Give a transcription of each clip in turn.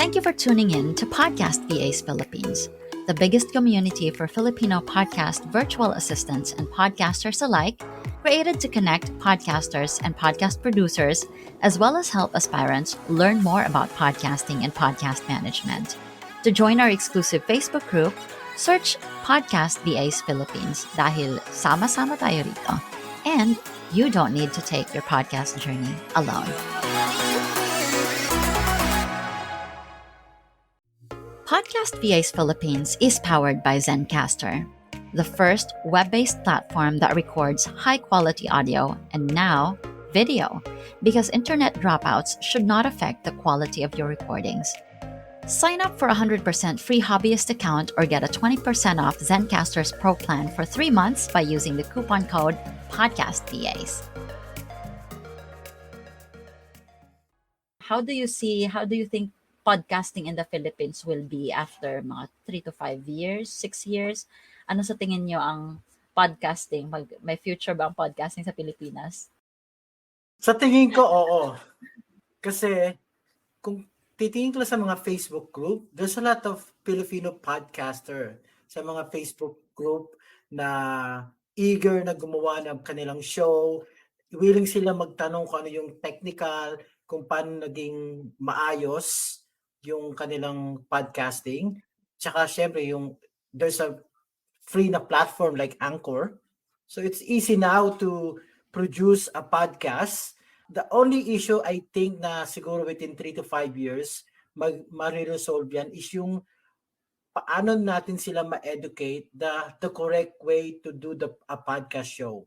Thank you for tuning in to Podcast VAs Philippines, the biggest community for Filipino podcast virtual assistants and podcasters alike, created to connect podcasters and podcast producers, as well as help aspirants learn more about podcasting and podcast management. To join our exclusive Facebook group, search Podcast VAs Philippines dahil sama-sama tayo rito. And you don't need to take your podcast journey alone. Podcast VAs Philippines is powered by Zencaster, the first web-based platform that records high-quality audio and now video, because internet dropouts should not affect the quality of your recordings. Sign up for a 100% free hobbyist account or get a 20% off Zencaster's Pro plan for 3 months by using the coupon code PODCASTVAs. How do you think podcasting in the Philippines will be after mga 3 to 5 years, 6 years? Ano sa tingin nyo ang podcasting? May future ba ang podcasting sa Pilipinas? Sa tingin ko, oo. Kasi kung titingin ko sa mga Facebook group, there's a lot of Filipino podcaster sa mga Facebook group na eager na gumawa ng kanilang show. Willing sila magtanong kung ano yung technical, kung paano naging maayos yung kanilang podcasting. Tsaka syempre there's a free na platform like Anchor. So it's easy now to produce a podcast. The only issue I think na siguro within 3 to 5 years mariresolve yan is yung paano natin sila ma-educate the correct way to do a podcast show.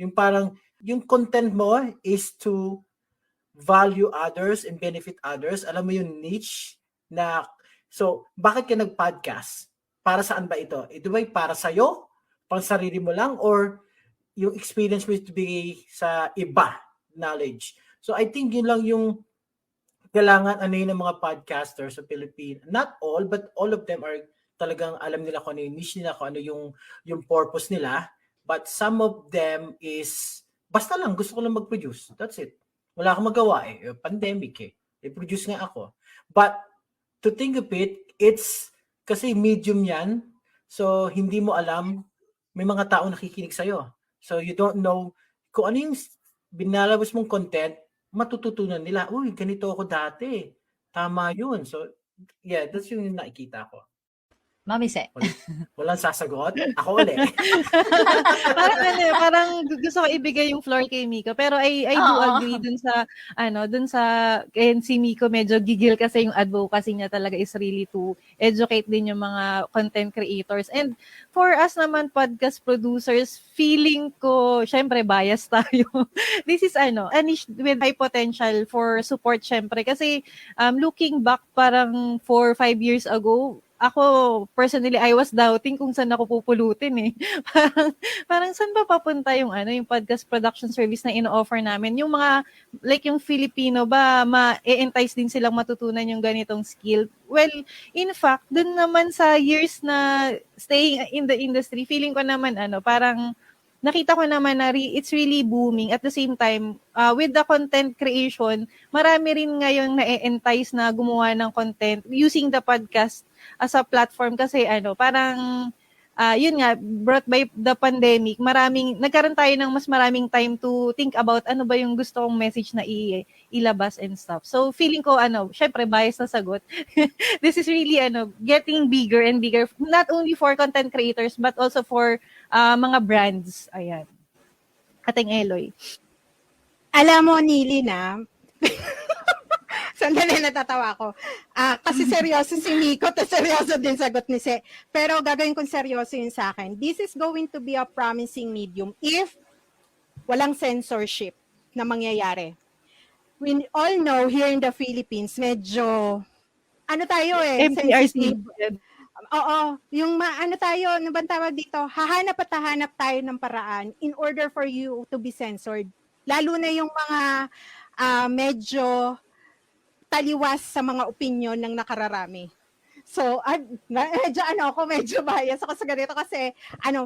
Yung parang yung content mo is to value others and benefit others. Alam mo yung niche na, so bakit ka nag-podcast? Para saan ba ito? Ito ba para sa'yo? Pang sarili mo lang? Or yung experience mo to be sa iba knowledge? So I think yun lang yung kailangan ng mga podcasters sa Pilipinas. Not all, but all of them are talagang alam nila kung ano yung niche nila, kung ano yung purpose nila. But some of them is, basta lang, gusto ko lang mag-produce. That's it. Wala akong magawa pandemic i-produce nga ako. But to think of it, it's kasi medium yan, so hindi mo alam, may mga tao nakikinig sa'yo. So you don't know kung ano yung binalabas mong content, matututunan nila, uy, ganito ako dati. Tama yun. So yeah, that's yung nakikita ko. Mami Se. Walang sasagot? Ako ulit. parang gusto ko ibigay yung floor kay Miko. Pero I do agree dun sa si Miko medyo gigil kasi yung advocacy niya talaga is really to educate din yung mga content creators. And for us naman podcast producers, feeling ko, syempre bias tayo. This is a niche with high potential for support syempre. Kasi looking back parang 4-5 years ago, ako, personally, I was doubting kung saan ako pupulutin parang saan ba papunta yung podcast production service na ino-offer namin? Yung mga, like yung Filipino ba, ma-entice din silang matutunan yung ganitong skill? Well, in fact, dun naman sa years na staying in the industry, feeling ko naman, parang, nakita ko naman na it's really booming. At the same time, with the content creation, marami rin ngayon na-entice na gumawa ng content using the podcast as a platform kasi parang yun nga, brought by the pandemic, nagkaroon tayo ng mas maraming time to think about ano ba yung gusto kong message na ilabas and stuff. So feeling ko syempre bias na sagot. This is really getting bigger and bigger, not only for content creators but also for mga brands. Ayan. Ating Eloy. Alam mo, Nili, na sandali, natatawa ako. Kasi seryoso si Miko, seryoso din sagot ni Se. Pero gagawin kong seryoso yun sa akin. This is going to be a promising medium if walang censorship na mangyayari. We all know here in the Philippines, medyo, tayo sensitive. Oo, yung tayo, ano bang tawag dito? Hahanap tayo ng paraan in order for you to be censored. Lalo na yung mga medyo taliwas sa mga opinion ng nakararami. So, medyo bias ako sa ganito kasi,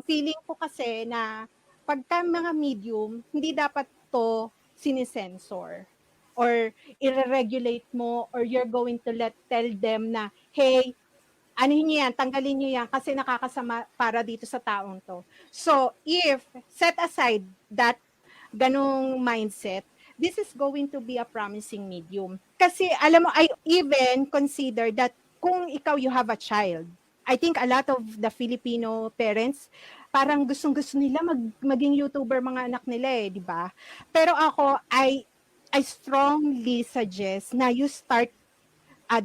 feeling ko kasi na pagka mga medium, hindi dapat to sinisensor. or i-regulate mo or you're going to tell them na, hey, ano niyo yan, tanggalin niyo yan kasi nakakasama para dito sa taong to. So, if set aside that ganong mindset, this is going to be a promising medium. Kasi alam mo, I even consider that kung ikaw you have a child, I think a lot of the Filipino parents, parang gustong-gusto nila maging YouTuber mga anak nila di ba? Pero ako, I strongly suggest na you start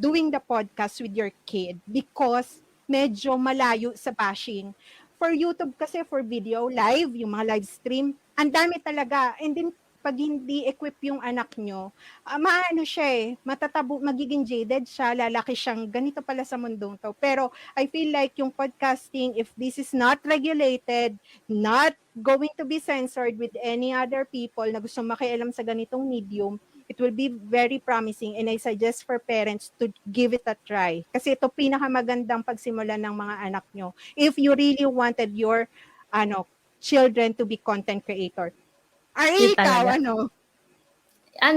doing the podcast with your kid because medyo malayo sa bashing. For YouTube kasi, for video, live, yung mga live stream, ang dami talaga. And then, pag hindi equip yung anak nyo, maano siya magiging jaded siya, lalaki siyang ganito pala sa mundong to. Pero I feel like yung podcasting, if this is not regulated, not going to be censored with any other people na gusto makialam sa ganitong medium, it will be very promising and I suggest for parents to give it a try. Kasi ito pinakamagandang pagsimula ng mga anak nyo if you really wanted your children to be content creator. Ay, ikaw,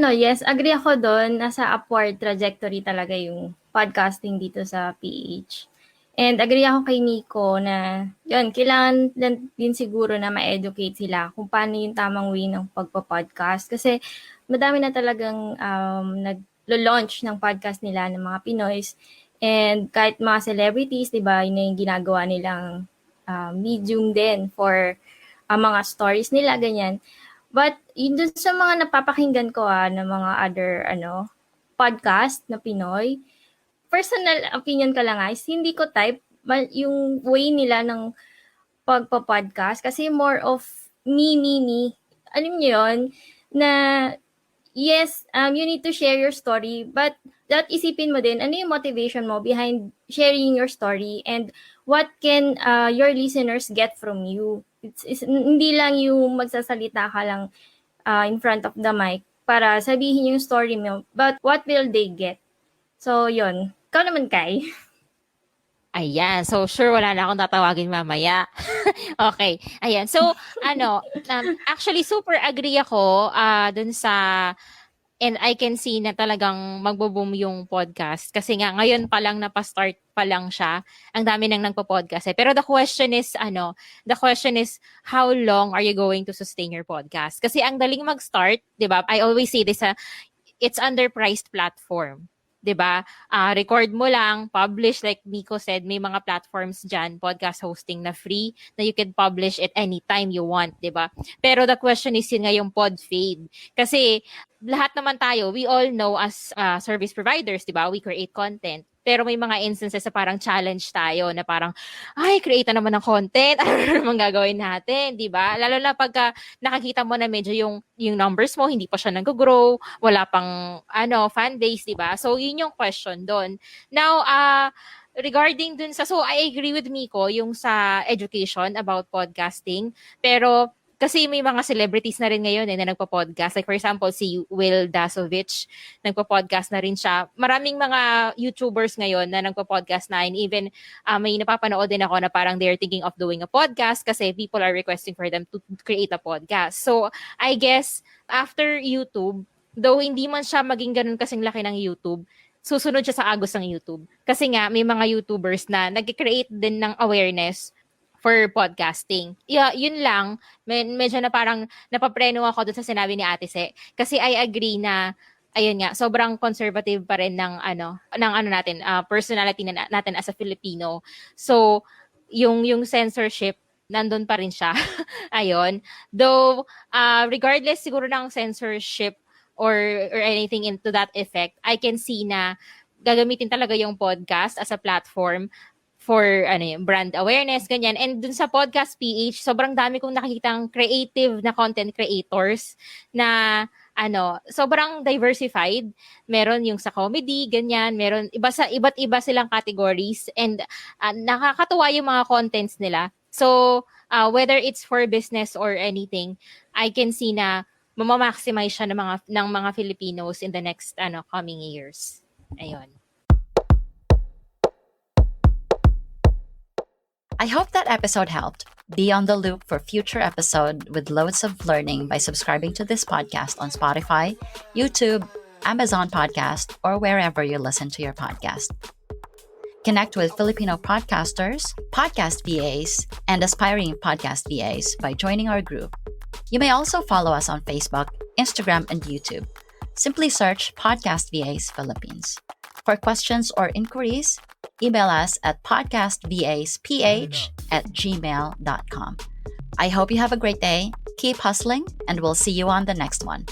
yes, agree ako doon. Nasa upward trajectory talaga yung podcasting dito sa PH. And agree ako kay Nico na, yun, kailangan din siguro na ma-educate sila kung paano yung tamang way ng pagpa-podcast. Kasi madami na talagang nag-launch ng podcast nila ng mga Pinoys. And kahit mga celebrities, di ba, yun yung ginagawa nilang medium din for mga stories nila, ganyan. But yun dun sa mga napapakinggan ko ng mga other podcast na Pinoy, personal opinion ko lang is hindi ko type yung way nila ng pagpa-podcast kasi more of me. Alam niyo yun, na yes, you need to share your story, but that isipin mo din, ano yung motivation mo behind sharing your story and what can your listeners get from you? It's hindi lang yung magsasalita ka lang in front of the mic para sabihin yung story mo, but what will they get? So, yun. Ikaw naman, Kai. Ayan. So, sure, wala na akong tatawagin mamaya. Okay. Ayan. So, actually, super agree ako dun sa, and I can see na talagang magbo-boom yung podcast. Kasi nga, ngayon pa lang napastart pa lang siya. Ang dami nang nagpo-podcast. Pero the question is, how long are you going to sustain your podcast? Kasi ang daling mag-start, di ba? I always say this, it's underpriced platform. 'Di ba? Record mo lang, publish, like Miko said, may mga platforms dyan, podcast hosting na free, na you can publish it anytime you want, 'di ba? Pero the question is yun nga yung pod fade. Kasi lahat naman tayo, we all know as service providers, 'di ba? We create content. Pero may mga instances na parang challenge tayo na parang, ay, create na naman ng content. Ano naman gagawin natin, di ba? Lalo na pagka nakakita mo na medyo yung numbers mo, hindi pa siya nag-grow, wala pang fan base, di ba? So, yun yung question doon. Now, regarding dun so I agree with Miko yung sa education about podcasting. Pero, kasi may mga celebrities na rin ngayon na nagpa-podcast. Like for example, si Will Dasovich, nagpa-podcast na rin siya. Maraming mga YouTubers ngayon na nagpa-podcast na. And even may napapanood din ako na parang they're thinking of doing a podcast kasi people are requesting for them to create a podcast. So, I guess, after YouTube, though hindi man siya maging ganun kasing laki ng YouTube, susunod siya sa agos ng YouTube. Kasi nga, may mga YouTubers na nag-create din ng awareness for podcasting. Yeah, yun lang. Medyo na parang napapreno ako dun sa sinabi ni Ate Se. Kasi I agree na, ayun nga, sobrang conservative pa rin ng natin, personality natin as a Filipino. So, yung censorship, nandun pa rin siya. Ayun. Though, regardless siguro ng censorship or anything into that effect, I can see na gagamitin talaga yung podcast as a platform for brand awareness, ganyan. And dun sa Podcast PH, sobrang dami kong nakikitang creative na content creators na sobrang diversified. Meron yung sa comedy, ganyan. Meron iba't iba silang categories and nakakatuwa yung mga contents nila. So, whether it's for business or anything, I can see na mamamaximize siya ng mga Filipinos in the next coming years. Ayun. I hope that episode helped. Be on the loop for future episode with loads of learning by subscribing to this podcast on Spotify, YouTube, Amazon Podcast, or wherever you listen to your podcast. Connect with Filipino podcasters, podcast VAs, and aspiring podcast VAs by joining our group. You may also follow us on Facebook, Instagram, and YouTube. Simply search Podcast VAs Philippines. For questions or inquiries, email us at podcastvasph@gmail.com. I hope you have a great day, keep hustling, and we'll see you on the next one.